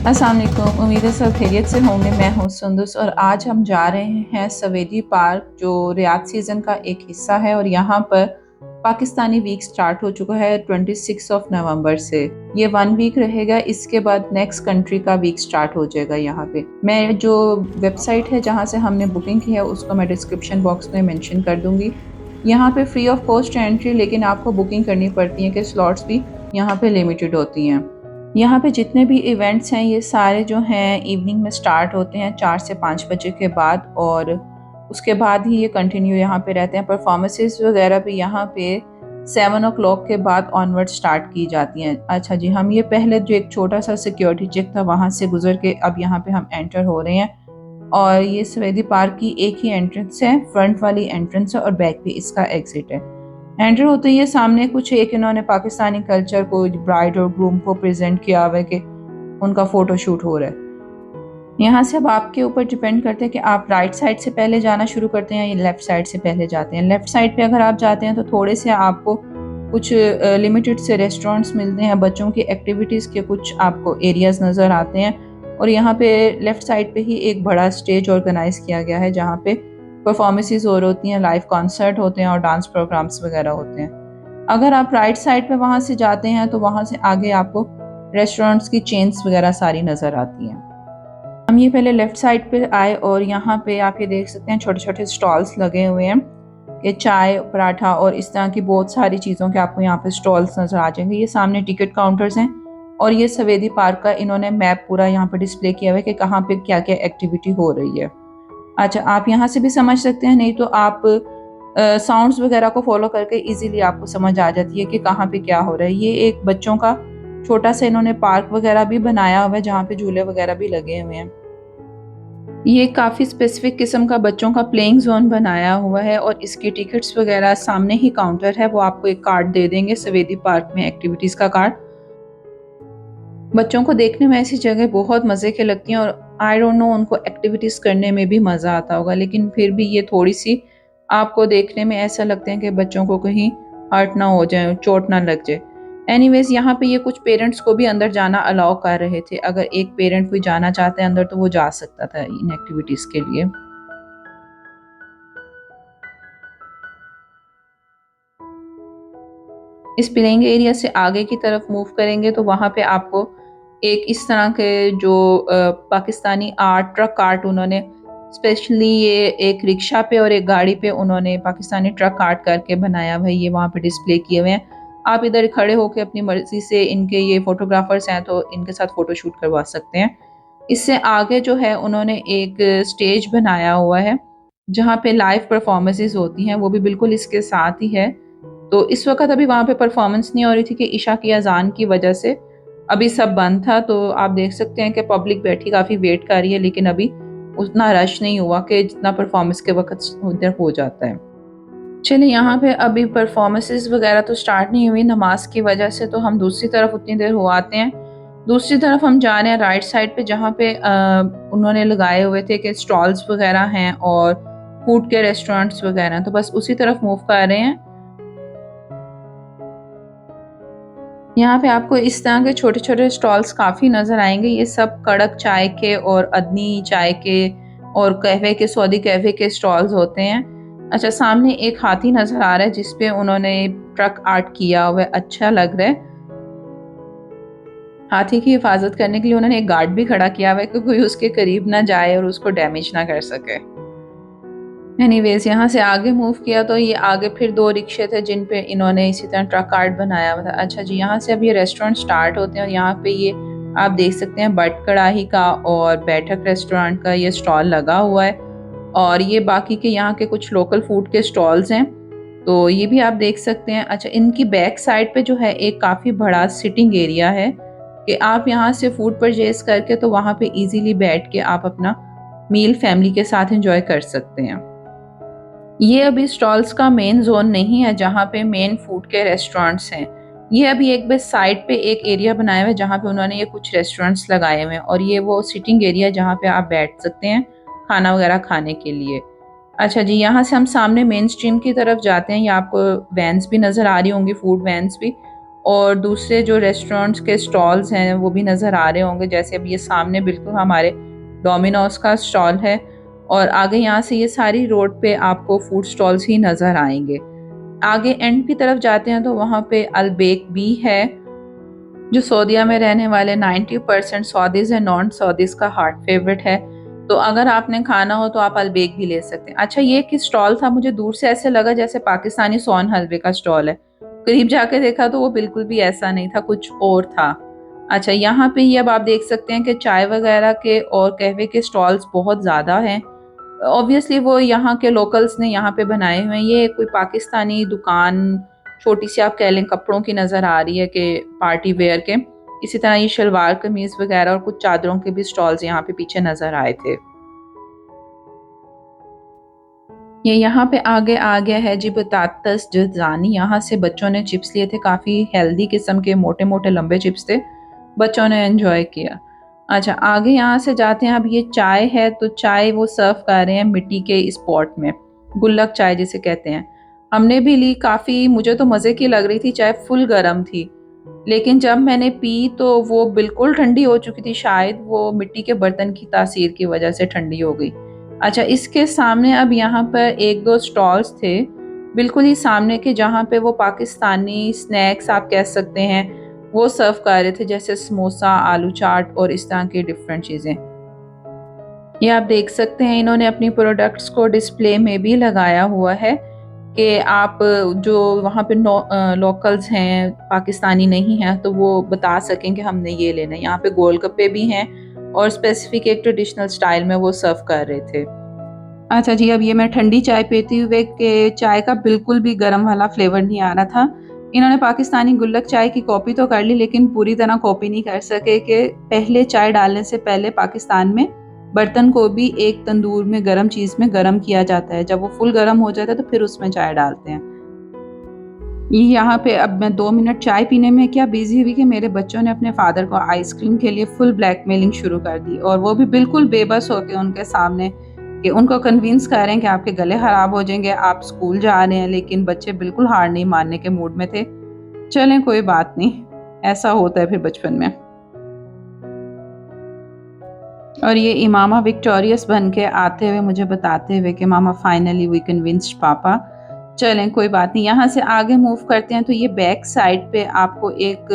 अस्सलाम वालेकुम। उम्मीद है सब खैरियत से होंगे। मैं हूँ सुंदस और आज हम जा रहे हैं सवेदी पार्क जो रियाद सीज़न का एक हिस्सा है और यहाँ पर पाकिस्तानी वीक स्टार्ट हो चुका है 26 नवंबर से। ये 1 वीक रहेगा, इसके बाद नेक्स्ट कंट्री का वीक स्टार्ट हो जाएगा। यहाँ पे मैं जो वेबसाइट है जहाँ से हमने बुकिंग की है उसको मैं डिस्क्रिप्शन बॉक्स में मेंशन कर दूँगी। यहाँ पे फ्री ऑफ कॉस्ट एंट्री, लेकिन आपको बुकिंग करनी पड़ती है कि स्लॉट्स भी यहाँ पे लिमिटेड होती हैं। यहाँ पे जितने भी इवेंट्स हैं ये सारे जो हैं इवनिंग में स्टार्ट होते हैं 4 से 5 बजे के बाद, और उसके बाद ही ये कंटिन्यू यहाँ पे रहते हैं। परफॉर्मेंसेस वगैरह भी यहाँ पे 7 o'clock के बाद ऑनवर्ड स्टार्ट की जाती हैं। अच्छा जी, हम ये पहले जो एक छोटा सा सिक्योरिटी चेक था वहाँ से गुजर के अब यहाँ पे हम एंटर हो रहे हैं। और ये सवेदी पार्क की एक ही एंट्रेंस है, फ्रंट वाली एंट्रेंस है और बैक पे इसका एग्जिट है। एंटर होते ही सामने कुछ एक इन्होंने पाकिस्तानी कल्चर को, ब्राइड और ग्रूम को प्रेजेंट किया हुआ है कि उनका फोटो शूट हो रहा है। यहाँ से अब आपके ऊपर डिपेंड करते हैं कि आप राइट साइड से पहले जाना शुरू करते हैं या लेफ्ट साइड से पहले जाते हैं। लेफ्ट साइड पे अगर आप जाते हैं तो थोड़े से आपको कुछ लिमिटेड से रेस्टोरेंट्स मिलते हैं, बच्चों की एक्टिविटीज़ के कुछ आपको एरियाज नज़र आते हैं। और यहाँ पे लेफ्ट साइड पे ही एक बड़ा स्टेज ऑर्गेनाइज किया गया है जहाँ पे परफॉर्मेंसेस और होती हैं, लाइव कॉन्सर्ट होते हैं और डांस प्रोग्राम्स वगैरह होते हैं। अगर आप राइट साइड पे वहाँ से जाते हैं तो वहाँ से आगे आपको रेस्टोरेंट्स की चेन्स वगैरह सारी नज़र आती हैं। हम ये पहले लेफ्ट साइड पे आए और यहाँ पे आप ये देख सकते हैं छोटे छोटे स्टॉल्स लगे हुए हैं कि चाय, पराठा और इस तरह की बहुत सारी चीज़ों के आपको यहाँ पे स्टॉल्स नज़र आ जाएंगे। ये सामने टिकट काउंटर्स हैं और ये सवेदी पार्क का इन्होंने मैप पूरा यहाँ पे डिस्प्ले किया हुआ है कि कहाँ पे क्या क्या एक्टिविटी हो रही है। अच्छा, आप यहाँ से भी समझ सकते हैं, नहीं तो आप साउंड्स वगैरह को फॉलो करके इजीली आपको समझ आ जाती है कि कहाँ पे क्या हो रहा है। ये एक बच्चों का छोटा सा इन्होंने पार्क वगैरह भी बनाया हुआ है जहाँ पे झूले वगैरह भी लगे हुए हैं। ये काफ़ी स्पेसिफिक किस्म का बच्चों का प्लेइंग जोन बनाया हुआ है और इसकी टिकट्स वगैरह सामने ही काउंटर है, वो आपको एक कार्ड दे देंगे सवेदी पार्क में एक्टिविटीज़ का कार्ड। बच्चों को देखने में ऐसी जगह बहुत मज़े के लगती हैं और आई डोंट नो उनको एक्टिविटीज़ करने में भी मज़ा आता होगा, लेकिन फिर भी ये थोड़ी सी आपको देखने में ऐसा लगता है कि बच्चों को कहीं हर्ट ना हो जाए, चोट ना लग जाए। एनीवेज, यहाँ पे ये कुछ पेरेंट्स को भी अंदर जाना अलाउ कर रहे थे। अगर एक पेरेंट कोई जाना चाहता है अंदर तो वो जा सकता था इन एक्टिविटीज़ के लिए। इस प्लेइंग एरिया से आगे की तरफ मूव करेंगे तो वहाँ पे आपको एक इस तरह के जो पाकिस्तानी आर्ट ट्रक आर्ट उन्होंने स्पेशली ये एक रिक्शा पे और एक गाड़ी पे उन्होंने पाकिस्तानी ट्रक आर्ट करके बनाया हुआ है, ये वहाँ पे डिस्प्ले किए हुए हैं। आप इधर खड़े होकर अपनी मर्जी से, इनके ये फोटोग्राफर्स हैं तो इनके साथ फ़ोटो शूट करवा सकते हैं। इससे आगे जो है उन्होंने एक स्टेज बनाया हुआ है जहाँ पे लाइव परफॉर्मेंसेज होती हैं, वो भी बिल्कुल इसके साथ ही है। तो इस वक़्त अभी वहाँ पे परफ़ॉर्मेंस नहीं हो रही थी कि इशा की अज़ान की वजह से अभी सब बंद था। तो आप देख सकते हैं कि पब्लिक बैठी काफ़ी वेट कर रही है, लेकिन अभी उतना रश नहीं हुआ कि जितना परफ़ॉर्मेंस के वक़्त उधर हो जाता है। चलिए, यहाँ पे अभी परफ़ॉर्मेंसेस वग़ैरह तो स्टार्ट नहीं हुई नमाज़ की वजह से, तो हम दूसरी तरफ उतनी देर हो आते हैं। दूसरी तरफ हम जा रहे हैं राइट साइड पे जहाँ पे उन्होंने लगाए हुए थे कि स्टॉल्स वग़ैरह हैं और फूड के रेस्टोरेंट्स वग़ैरह हैं, तो बस उसी तरफ मूव कर रहे हैं। यहाँ पे आपको इस तरह के छोटे-छोटे स्टॉल्स काफ़ी नज़र आएँगे। ये सब कड़क चाय के और अदनी चाय के और कहवे के, सऊदी कहवे के स्टॉल्स होते हैं। अच्छा, सामने एक हाथी नज़र आ रहा है जिस पे उन्होंने ट्रक आर्ट किया हुआ है, अच्छा लग रहा है। हाथी की हिफाज़त करने के लिए उन्होंने एक गार्ड भी खड़ा किया हुआ है कि कोई उसके करीब ना जाए और उसको डैमेज ना कर सके। एनीवेज़, यहाँ से आगे मूव किया तो ये आगे फिर 2 रिक्शे थे जिन पे इन्होंने इसी तरह ट्रक आर्ट बनाया हुआ था। अच्छा जी, यहाँ से अब ये रेस्टोरेंट स्टार्ट होते हैं और यहाँ पे ये आप देख सकते हैं बट कड़ाही का और बैठक रेस्टोरेंट का ये स्टॉल लगा हुआ है और ये बाकी के यहाँ के कुछ लोकल फूड के स्टॉल्स हैं, तो ये भी आप देख सकते हैं। अच्छा, इनकी बैक साइड पे जो है एक काफ़ी बड़ा सिटिंग एरिया है कि आप यहाँ से फूड परचेज करके तो वहाँ पे ईज़िली बैठ के आप अपना मील फैमिली के साथ एंजॉय कर सकते हैं। ये अभी स्टॉल्स का मेन जोन नहीं है जहाँ पे मेन फूड के रेस्टोरेंट्स हैं। ये अभी एक बस साइड पे एक एरिया बनाया हुआ है जहाँ पे उन्होंने ये कुछ रेस्टोरेंट्स लगाए हुए हैं और ये वो सिटिंग एरिया जहाँ पे आप बैठ सकते हैं खाना वगैरह खाने के लिए। अच्छा जी, यहाँ से हम सामने मेन स्ट्रीम की तरफ जाते हैं। ये आपको वैन्स भी नज़र आ रही होंगी, फूड वैन्स भी, और दूसरे जो रेस्टोरेंट्स के स्टॉल्स हैं वो भी नज़र आ रहे होंगे। जैसे अब ये सामने बिल्कुल हमारे डोमिनोज का स्टॉल है और आगे यहाँ से ये सारी रोड पे आपको फूड स्टॉल्स ही नज़र आएंगे। आगे एंड की तरफ जाते हैं तो वहाँ पे अलबेक भी है, जो सऊदीया में रहने वाले 90% सऊदीज है, नॉन सऊदीज का हार्ट फेवरेट है। तो अगर आपने खाना हो तो आप अलबेक भी ले सकते हैं। अच्छा, ये किस स्टॉल था? मुझे दूर से ऐसे लगा जैसे पाकिस्तानी सोन हलवे का स्टॉल है। करीब जाके देखा तो वो बिल्कुल भी ऐसा नहीं था, कुछ और था। अच्छा, यहाँ पे ये अब आप देख सकते हैं कि चाय वगैरह के और कहवे के स्टॉल्स बहुत ज़्यादा हैं। ऑब्वियसली वो यहाँ के लोकल्स ने यहाँ पे बनाए हुए हैं। ये कोई पाकिस्तानी दुकान छोटी सी आप कह लें कपड़ों की नज़र आ रही है कि पार्टी वेयर के। इसी तरह ये शलवार कमीज वगैरह और कुछ चादरों के भी स्टॉल्स यहाँ पे पीछे नज़र आए थे। ये यहाँ पे आगे आ गया है जी बतातस जजानी। यहाँ से बच्चों ने चिप्स लिए थे, काफ़ी हेल्दी किस्म के मोटे मोटे लंबे चिप्स थे, बच्चों ने एंजॉय किया। अच्छा, आगे यहाँ से जाते हैं। अब ये चाय है, तो चाय वो सर्व कर रहे हैं मिट्टी के इस पॉट में, गुल्लक चाय जिसे कहते हैं। हमने भी ली, काफ़ी मुझे तो मज़े की लग रही थी, चाय फुल गर्म थी, लेकिन जब मैंने पी तो वो बिल्कुल ठंडी हो चुकी थी। शायद वो मिट्टी के बर्तन की तासीर की वजह से ठंडी हो गई। अच्छा, इसके सामने अब यहाँ पर एक दो स्टॉल्स थे बिल्कुल ही सामने के, जहाँ पे वो पाकिस्तानी स्नैक्स आप कह सकते हैं वो सर्व कर रहे थे, जैसे समोसा, आलू चाट और इस तरह की डिफरेंट चीज़ें। ये आप देख सकते हैं इन्होंने अपनी प्रोडक्ट्स को डिस्प्ले में भी लगाया हुआ है कि आप जो वहाँ पे लोकल्स हैं, पाकिस्तानी नहीं हैं, तो वो बता सकें कि हमने ये लेना है। यहाँ पे गोलगप्पे भी हैं और स्पेसिफिक एक ट्रेडिशनल स्टाइल में वो सर्व कर रहे थे। अच्छा जी, अब ये मैं ठंडी चाय पीती हुए कि चाय का बिल्कुल भी गर्म वाला फ्लेवर नहीं आ रहा था। इन्होंने पाकिस्तानी गुल्लक चाय की कॉपी तो कर ली, लेकिन पूरी तरह कॉपी नहीं कर सके कि पहले चाय डालने से पहले पाकिस्तान में बर्तन को भी एक तंदूर में गर्म चीज़ में गर्म किया जाता है। जब वो फुल गर्म हो जाता है तो फिर उसमें चाय डालते हैं। यहाँ पे अब मैं 2 मिनट चाय पीने में क्या बिजी हुई कि मेरे बच्चों ने अपने फादर को आइसक्रीम के लिए फुल ब्लैकमेलिंग शुरू कर दी, और वो भी बिल्कुल बेबस होके उनके सामने, कि उनको कन्विंस कर रहे हैं कि आपके गले खराब हो जाएंगे, आप स्कूल जा रहे हैं। लेकिन बच्चे बिल्कुल हार नहीं मानने के मूड में थे। चलें, कोई बात नहीं, ऐसा होता है फिर बचपन में। और ये इमामा विक्टोरियस बन के आते हुए मुझे बताते हुए कि मामा फाइनली वी कन्विंस्ड पापा। चलें, कोई बात नहीं। यहाँ से आगे मूव करते हैं तो ये बैक साइड पे आपको एक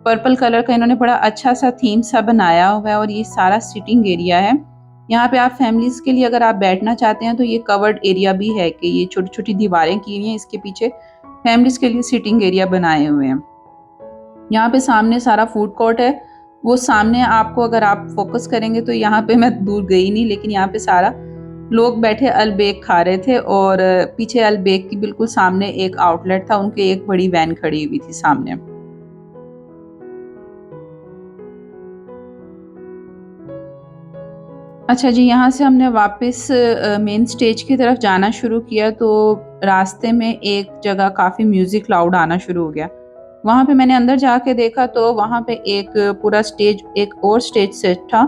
पर्पल कलर का इन्होंने बड़ा अच्छा सा थीम सा बनाया हुआ है, और ये सारा सिटिंग एरिया है। यहाँ पे आप फैमिलीज के लिए अगर आप बैठना चाहते हैं तो ये कवर्ड एरिया भी है, कि ये छोटी छोटी दीवारें की हुई हैं, इसके पीछे फैमिलीज के लिए सिटिंग एरिया बनाए हुए हैं। यहाँ पे सामने सारा फूड कोर्ट है। वो सामने आपको अगर आप फोकस करेंगे तो यहाँ पे मैं दूर गई नहीं, लेकिन यहाँ पे सारा लोग बैठे अलबेक खा रहे थे, और पीछे अलबेक की बिल्कुल सामने एक आउटलेट था, उनके एक बड़ी वैन खड़ी हुई थी सामने। अच्छा जी, यहाँ से हमने वापस मेन स्टेज की तरफ जाना शुरू किया तो रास्ते में एक जगह काफ़ी म्यूज़िक लाउड आना शुरू हो गया। वहाँ पे मैंने अंदर जाके देखा तो वहाँ पे एक पूरा स्टेज, एक और स्टेज सेट था,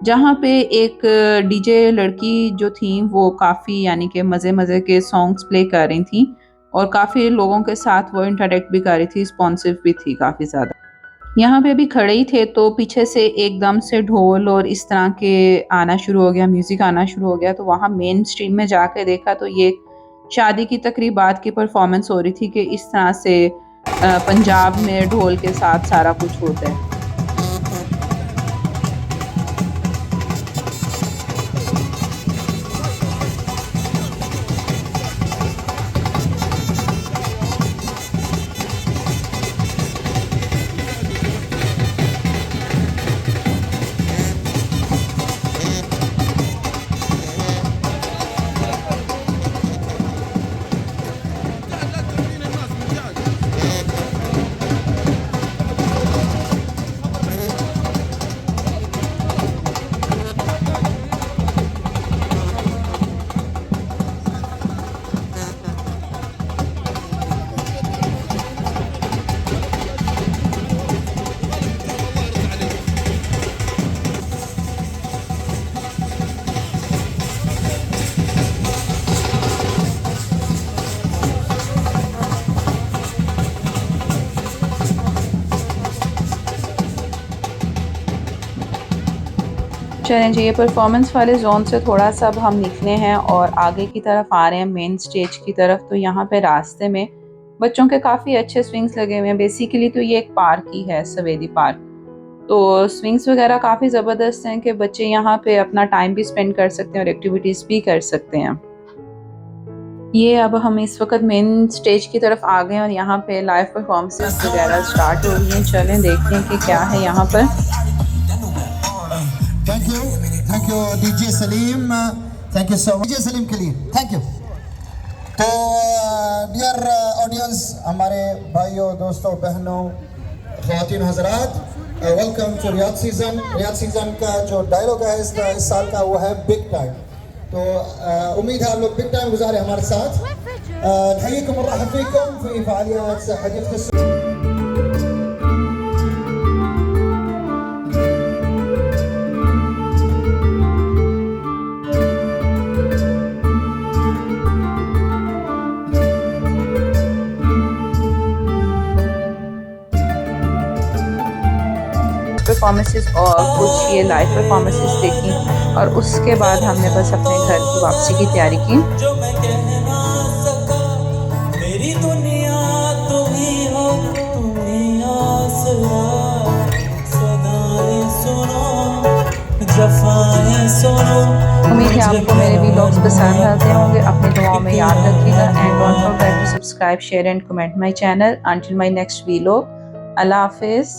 जहाँ पे एक डीजे लड़की जो थी वो काफ़ी यानी कि मज़े मज़े के सॉन्ग्स प्ले कर रही थी, और काफ़ी लोगों के साथ वो इंटरेक्ट भी कर रही थी, रिस्पॉन्सिव भी थी काफ़ी ज़्यादा। यहाँ पे अभी खड़े ही थे तो पीछे से एकदम से ढोल और इस तरह के आना शुरू हो गया, म्यूज़िक आना शुरू हो गया। तो वहाँ मेन स्ट्रीम में जाके देखा तो ये शादी की तकरीबात की परफॉर्मेंस हो रही थी, कि इस तरह से पंजाब में ढोल के साथ सारा कुछ होता है। चलें जी, ये परफॉर्मेंस वाले जोन से थोड़ा सा अब हम निकले हैं और आगे की तरफ आ रहे हैं मेन स्टेज की तरफ। तो यहाँ पे रास्ते में बच्चों के काफ़ी अच्छे स्विंग्स लगे हुए हैं। बेसिकली तो ये एक पार्क ही है, सवेदी पार्क। तो स्विंग्स वगैरह काफ़ी ज़बरदस्त हैं कि बच्चे यहाँ पे अपना टाइम भी स्पेंड कर सकते हैं और एक्टिविटीज़ भी कर सकते हैं। ये अब हम इस वक्त मेन स्टेज की तरफ आ गए हैं और यहाँ पे लाइव परफॉर्मेंसेस वगैरह स्टार्ट हो रही हैं। चलें देखते हैं कि क्या है यहाँ पर। Thank you DJ Saleem, thank you so much DJ Saleem के लिए, थैंक यू। तो डियर ऑडियंस, हमारे भाइयों, दोस्तों, बहनों, ख़वातीन, हज़रात, welcome to Riyadh Season. Riyadh Season का जो डायलॉग है इस साल का वो है बिग टाइम। तो उम्मीद है आप लोग बिग टाइम गुजारे हमारे साथ। नहय्यकुम व नरहब फीकुम फी फ़अलियात हदीक़त। परफॉर्मेंसेस और कुछ ये लाइव परफॉर्मेंसेस देखी और उसके बाद हमने बस अपने घर की वापसी की तैयारी की। जो मैं कह ना सका, मेरी दुनिया तुम ही हो, तुम ही आसरा, सदाएं सुनो, जफाएं सुनो। उम्मीद है आपको मेरे व्लॉग्स पसंद आते होंगे। अपनी दुआओं में याद रखिएगा and don't forget to subscribe, share and comment my channel. Until my next vlog, अल्लाह हाफिज़।